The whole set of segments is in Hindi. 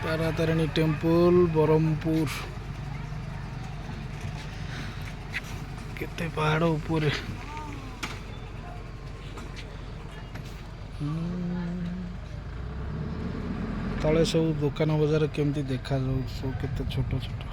तारा तारिणी टेम्पल बरहमपुर केते पहाड़ ऊपर तले सब दुकान बजार केमती देखा सब केते छोट छोट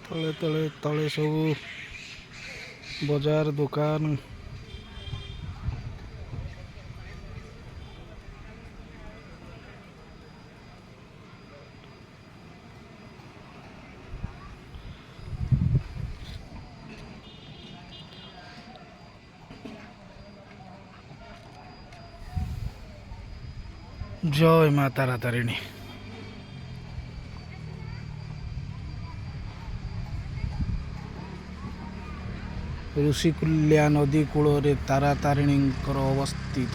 तले तले तले सब बाजार दुकान जय माँ तारा तारिणी। ऋषिकुल्या नदी कूल तारा तारिणी अवस्थित।